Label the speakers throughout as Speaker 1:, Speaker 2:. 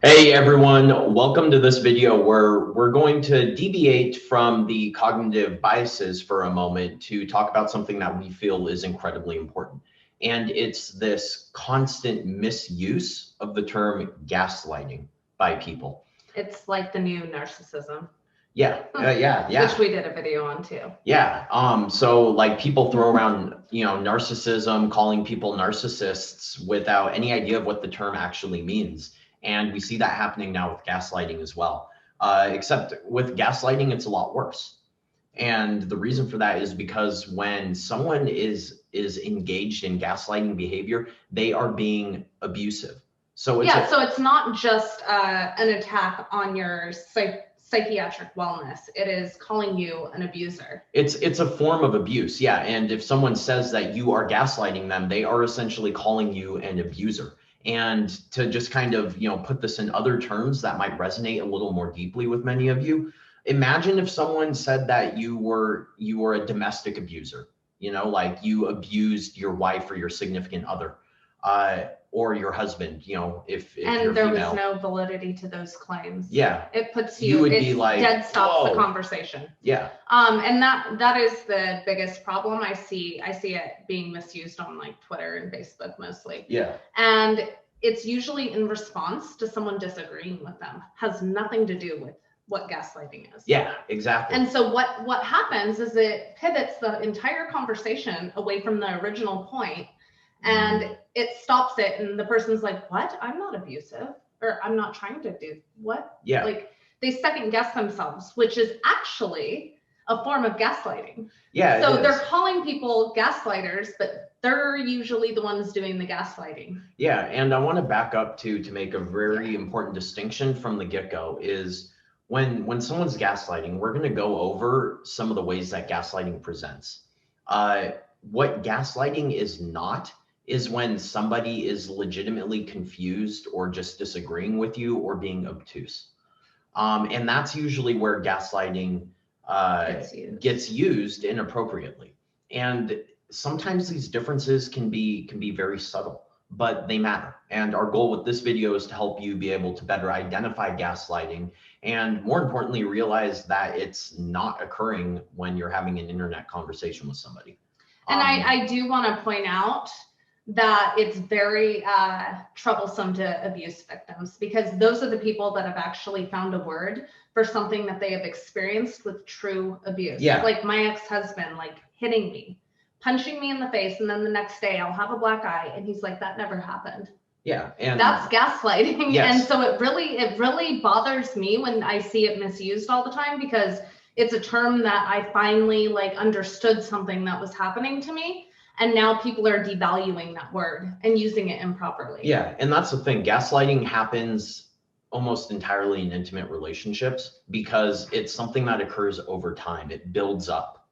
Speaker 1: Hey everyone, welcome to this video where we're going to deviate from the cognitive biases for a moment to talk about something that we feel is incredibly important. And it's this constant misuse of the term gaslighting by people.
Speaker 2: It's like the new narcissism.
Speaker 1: Yeah.
Speaker 2: Which we did a video on too.
Speaker 1: Yeah. So like people throw around, narcissism, calling people narcissists without any idea of what the term actually means. And we see that happening now with gaslighting as well. Except with gaslighting, it's a lot worse. And the reason for that is because when someone is engaged in gaslighting behavior, they are being abusive.
Speaker 2: So it's not just an attack on your psychiatric wellness. It is calling you an abuser.
Speaker 1: It's a form of abuse, yeah. And if someone says that you are gaslighting them, they are essentially calling you an abuser. And to just kind of, put this in other terms that might resonate a little more deeply with many of you, imagine if someone said that you were a domestic abuser, like you abused your wife or your significant other, or your husband, if
Speaker 2: and
Speaker 1: you're
Speaker 2: there
Speaker 1: female.
Speaker 2: was no validity to those claims.
Speaker 1: Yeah.
Speaker 2: It puts you
Speaker 1: would be like,
Speaker 2: dead stops
Speaker 1: whoa.
Speaker 2: the conversation.
Speaker 1: Yeah.
Speaker 2: And that is the biggest problem. I see it being misused on like Twitter and Facebook mostly.
Speaker 1: Yeah.
Speaker 2: And it's usually in response to someone disagreeing with them. Has nothing to do with what gaslighting is.
Speaker 1: Yeah, exactly.
Speaker 2: And so what happens is it pivots the entire conversation away from the original point, and it stops it, and the person's like, what? I'm not abusive, or I'm not trying to do what?
Speaker 1: Yeah.
Speaker 2: Like they second guess themselves, which is actually a form of gaslighting.
Speaker 1: Yeah.
Speaker 2: So they're calling people gaslighters, but they're usually the ones doing the gaslighting.
Speaker 1: Yeah, and I want to back up to make a very important distinction from the get-go is when someone's gaslighting, we're going to go over some of the ways that gaslighting presents. What gaslighting is not is when somebody is legitimately confused or just disagreeing with you or being obtuse. And that's usually where gaslighting gets used inappropriately. And sometimes these differences can be very subtle, but they matter. And our goal with this video is to help you be able to better identify gaslighting and, more importantly, realize that it's not occurring when you're having an internet conversation with somebody.
Speaker 2: And I do want to point out that it's very troublesome to abuse victims, because those are the people that have actually found a word for something that they have experienced with true abuse.
Speaker 1: Yeah.
Speaker 2: Like my ex-husband, like hitting me, punching me in the face, and then the next day I'll have a black eye, and he's like, that never happened.
Speaker 1: Yeah. And
Speaker 2: that's gaslighting.
Speaker 1: Yes.
Speaker 2: And so it really bothers me when I see it misused all the time, because it's a term that I finally like understood something that was happening to me. And now people are devaluing that word and using it improperly.
Speaker 1: Yeah, and that's the thing. Gaslighting happens almost entirely in intimate relationships because it's something that occurs over time. It builds up.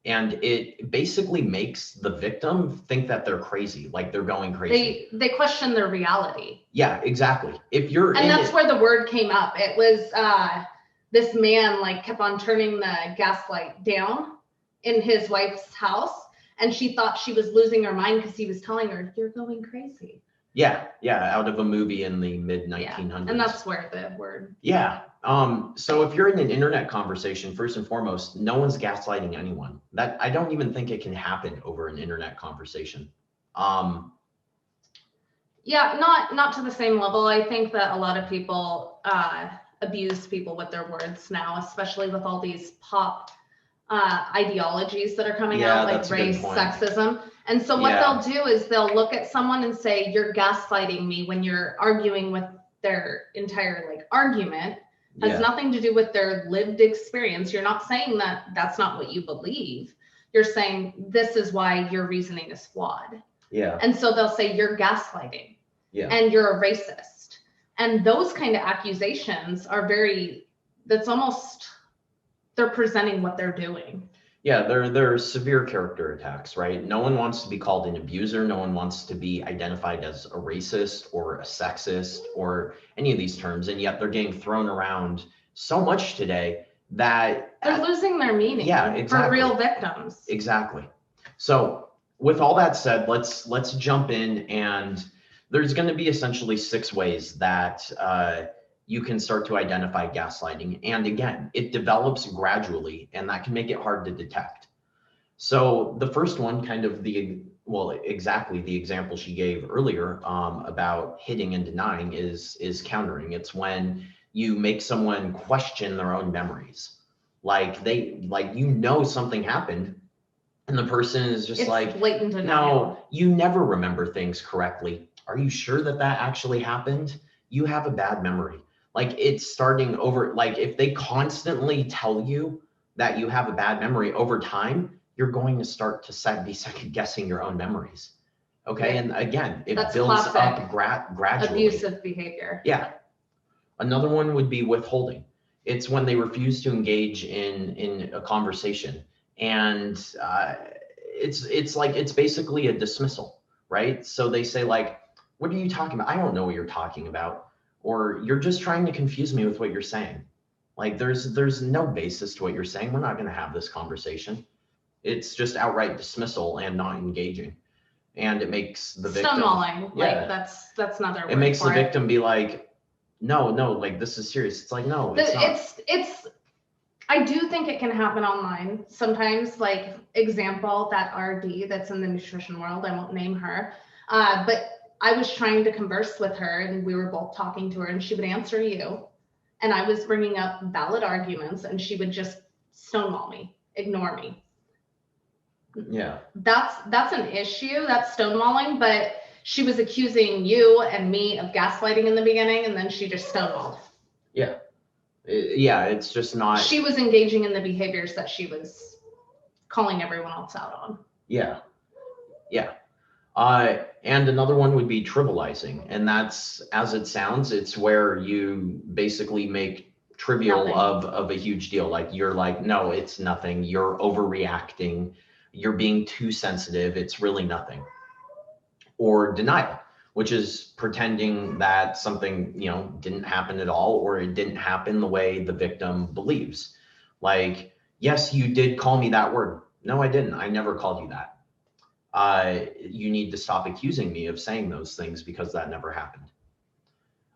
Speaker 1: And it basically makes the victim think that they're crazy, like they're going crazy.
Speaker 2: They question their reality.
Speaker 1: Yeah, exactly.
Speaker 2: And that's where the word came up. It was this man like kept on turning the gaslight down in his wife's house. And she thought she was losing her mind because he was telling her, you're going crazy.
Speaker 1: Yeah, out of a movie in the mid-1900s.
Speaker 2: Yeah, and that's where the word.
Speaker 1: Yeah. So if you're in an internet conversation, first and foremost, no one's gaslighting anyone. That I don't even think it can happen over an internet conversation.
Speaker 2: Yeah, not to the same level. I think that a lot of people abuse people with their words now, especially with all these pop ideologies that are coming out, like race, sexism. And so what they'll do is they'll look at someone and say, you're gaslighting me, when you're arguing with their entire like argument. Has nothing to do with their lived experience. You're not saying that that's not what you believe. You're saying this is why your reasoning is flawed.
Speaker 1: Yeah.
Speaker 2: And so they'll say you're gaslighting.
Speaker 1: Yeah.
Speaker 2: And you're a racist. And those kind of accusations are that's almost, they're presenting what they're doing.
Speaker 1: Yeah, they're severe character attacks, right? No one wants to be called an abuser. No one wants to be identified as a racist or a sexist or any of these terms. And yet they're getting thrown around so much today that
Speaker 2: they're losing their meaning.
Speaker 1: Yeah, exactly.
Speaker 2: For real victims.
Speaker 1: Exactly. So with all that said, let's jump in and there's going to be essentially 6 ways that you can start to identify gaslighting. And again, it develops gradually, and that can make it hard to detect. So the first one, kind of exactly the example she gave earlier about hitting and denying is countering. It's when you make someone question their own memories. Like something happened, and the person is just
Speaker 2: blatant denial.
Speaker 1: No, you never remember things correctly. Are you sure that actually happened? You have a bad memory. Like, it's starting over. Like, if they constantly tell you that you have a bad memory over time, you're going to start to be second guessing your own memories. Okay. Yeah. And again, it builds up gradually.
Speaker 2: Abusive behavior.
Speaker 1: Yeah. Another one would be withholding. It's when they refuse to engage in a conversation. And it's basically a dismissal, right? So they say, like, what are you talking about? I don't know what you're talking about. Or you're just trying to confuse me with what you're saying. Like, there's no basis to what you're saying. We're not going to have this conversation. It's just outright dismissal and not engaging. And it makes the victim
Speaker 2: stonewalling. Yeah. Like, that's another word.
Speaker 1: It makes the victim be like, no, like, this is serious. It's like, no, it's not.
Speaker 2: I do think it can happen online sometimes. Like, example, that RD that's in the nutrition world, I won't name her, but I was trying to converse with her, and we were both talking to her, and she would answer you, and I was bringing up valid arguments, and she would just stonewall me, ignore me.
Speaker 1: Yeah.
Speaker 2: That's an issue. That's stonewalling, but she was accusing you and me of gaslighting in the beginning, and then she just stonewalled.
Speaker 1: Yeah. Yeah, it's just not.
Speaker 2: She was engaging in the behaviors that she was calling everyone else out on.
Speaker 1: Yeah. Yeah. And another one would be trivializing. And that's, as it sounds, it's where you basically make trivial of a huge deal. Like, you're like, no, it's nothing. You're overreacting. You're being too sensitive. It's really nothing. Or denial, which is pretending that something, didn't happen at all, or it didn't happen the way the victim believes. Like, yes, you did call me that word. No, I didn't. I never called you that. You need to stop accusing me of saying those things, because that never happened.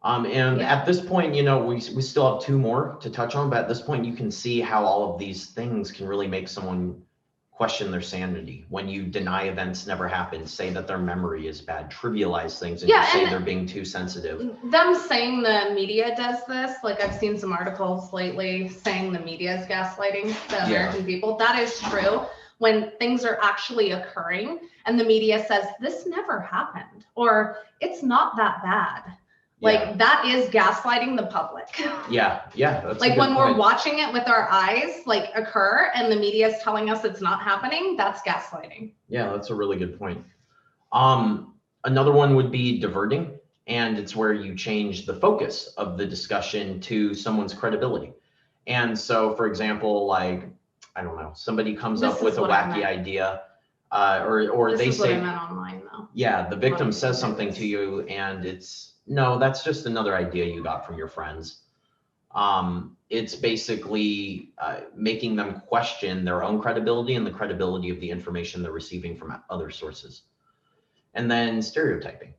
Speaker 1: At this point, we still have 2 more to touch on, but at this point you can see how all of these things can really make someone question their sanity. When you deny events never happened, say that their memory is bad, trivialize things, and just say they're being too sensitive.
Speaker 2: Them saying the media does this, like, I've seen some articles lately saying the media is gaslighting the American people. That is true. When things are actually occurring and the media says this never happened, or it's not that bad. Like, that is gaslighting the public.
Speaker 1: Yeah. That's
Speaker 2: like, when we're watching it with our eyes, like, occur, and the media is telling us it's not happening, that's gaslighting.
Speaker 1: Yeah, that's a really good point. Another one would be diverting, and it's where you change the focus of the discussion to someone's credibility. And so, for example, like, I don't know, somebody comes up with a wacky idea, or they say,
Speaker 2: what I meant online, though.
Speaker 1: Yeah, the victim says something to you, and no, that's just another idea you got from your friends. It's basically making them question their own credibility and the credibility of the information they're receiving from other sources. And then stereotyping.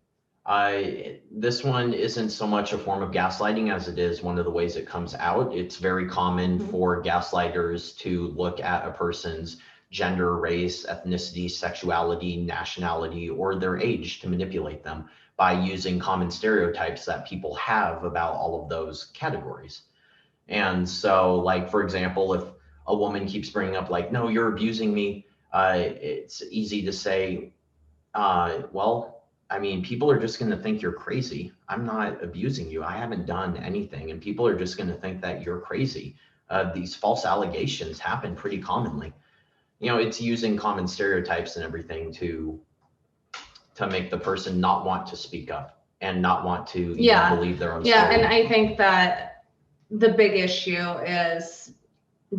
Speaker 1: This one isn't so much a form of gaslighting as it is one of the ways it comes out. It's very common for gaslighters to look at a person's gender, race, ethnicity, sexuality, nationality, or their age to manipulate them by using common stereotypes that people have about all of those categories. And so, like, for example, if a woman keeps bringing up, like, no, you're abusing me, it's easy to say, well, I mean, people are just going to think you're crazy. I'm not abusing you. I haven't done anything. And people are just going to think that you're crazy. These false allegations happen pretty commonly. It's using common stereotypes and everything to make the person not want to speak up and not want to believe their own story.
Speaker 2: Yeah, and I think that the big issue is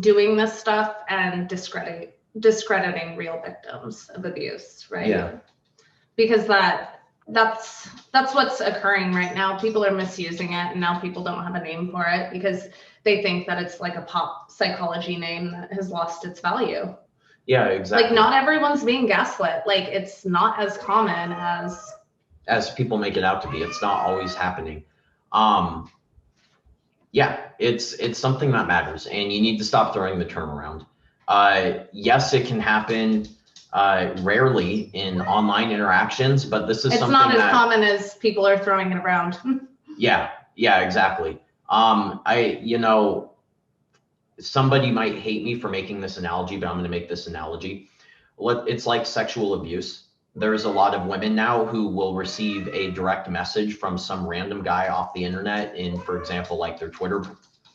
Speaker 2: doing this stuff and discrediting real victims of abuse, right?
Speaker 1: Yeah.
Speaker 2: Because that's what's occurring right now. People are misusing it, and now people don't have a name for it because they think that it's like a pop psychology name that has lost its value.
Speaker 1: Yeah, exactly.
Speaker 2: Like, not everyone's being gaslit. Like, it's not as common as
Speaker 1: as people make it out to be. It's not always happening. Yeah, it's something that matters, and you need to stop throwing the term around. Yes, it can happen rarely in online interactions, but this is something
Speaker 2: not as common as people are throwing it around.
Speaker 1: Yeah, exactly. Somebody might hate me for making this analogy, but I'm going to make this analogy. It's like sexual abuse. There's a lot of women now who will receive a direct message from some random guy off the internet in, for example, like their Twitter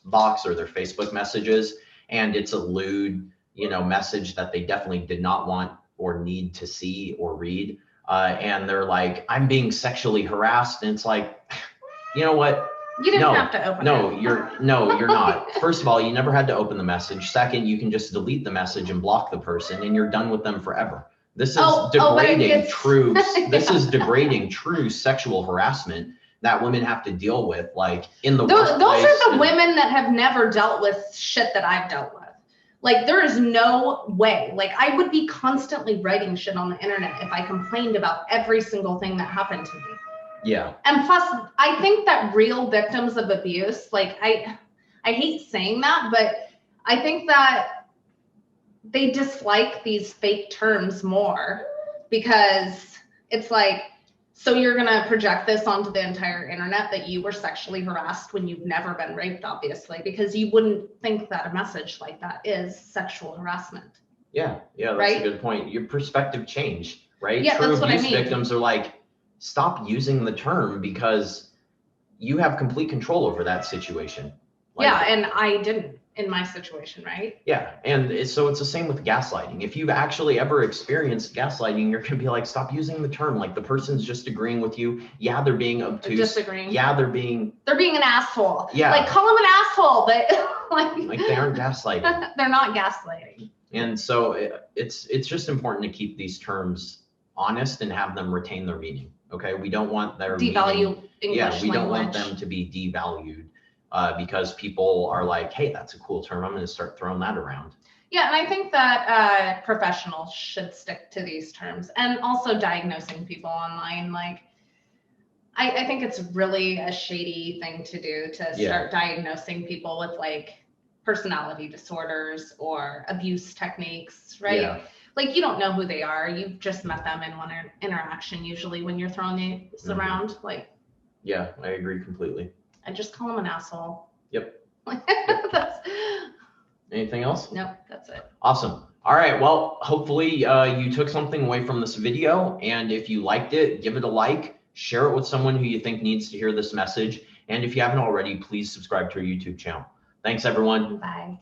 Speaker 1: box or their Facebook messages, and it's a lewd, message that they definitely did not want or need to see or read. And they're like, I'm being sexually harassed. And it's like, you know what?
Speaker 2: You didn't have to open it.
Speaker 1: You're not. First of all, you never had to open the message. Second, you can just delete the message and block the person, and you're done with them forever. This is degrading true. Yeah. This is degrading true sexual harassment that women have to deal with, like in the workplace.
Speaker 2: Those are the women that have never dealt with shit that I've dealt with. Like, there is no way. Like, I would be constantly writing shit on the internet if I complained about every single thing that happened to me.
Speaker 1: Yeah.
Speaker 2: And plus, I think that real victims of abuse, like, I hate saying that, but I think that they dislike these fake terms more, because it's like, so you're going to project this onto the entire internet that you were sexually harassed when you've never been raped, obviously, because you wouldn't think that a message like that is sexual harassment.
Speaker 1: Yeah, that's right? A good point. Your perspective changed, right?
Speaker 2: Yeah,
Speaker 1: true
Speaker 2: that's what I
Speaker 1: abuse
Speaker 2: mean.
Speaker 1: Victims are like, stop using the term because you have complete control over that situation. Like,
Speaker 2: yeah, and I didn't in my situation, right?
Speaker 1: Yeah, and so it's the same with gaslighting. If you've actually ever experienced gaslighting, you're gonna be like, stop using the term. Like, the person's just agreeing with you. Yeah, they're being obtuse.
Speaker 2: Disagreeing.
Speaker 1: Yeah, they're being
Speaker 2: an asshole.
Speaker 1: Yeah.
Speaker 2: Like, call them an asshole, but
Speaker 1: like they aren't gaslighting.
Speaker 2: They're not gaslighting.
Speaker 1: And so it's just important to keep these terms honest and have them retain their meaning. Okay, we don't want their
Speaker 2: devalue English
Speaker 1: yeah, we don't want
Speaker 2: language.
Speaker 1: them to be devalued because people are like, hey, that's a cool term. I'm going to start throwing that around.
Speaker 2: Yeah, and I think that professionals should stick to these terms, and also diagnosing people online. Like, I think it's really a shady thing to do to start diagnosing people with like personality disorders or abuse techniques, right?
Speaker 1: Yeah.
Speaker 2: Like, you don't know who they are. You've just met them in one interaction, usually, when you're throwing this around. Like,
Speaker 1: yeah, I agree completely.
Speaker 2: I just call them an asshole.
Speaker 1: Yep.
Speaker 2: That's...
Speaker 1: Anything else?
Speaker 2: Nope, that's it.
Speaker 1: Awesome. All right. Well, hopefully you took something away from this video. And if you liked it, give it a like, share it with someone who you think needs to hear this message. And if you haven't already, please subscribe to our YouTube channel. Thanks, everyone.
Speaker 2: Bye.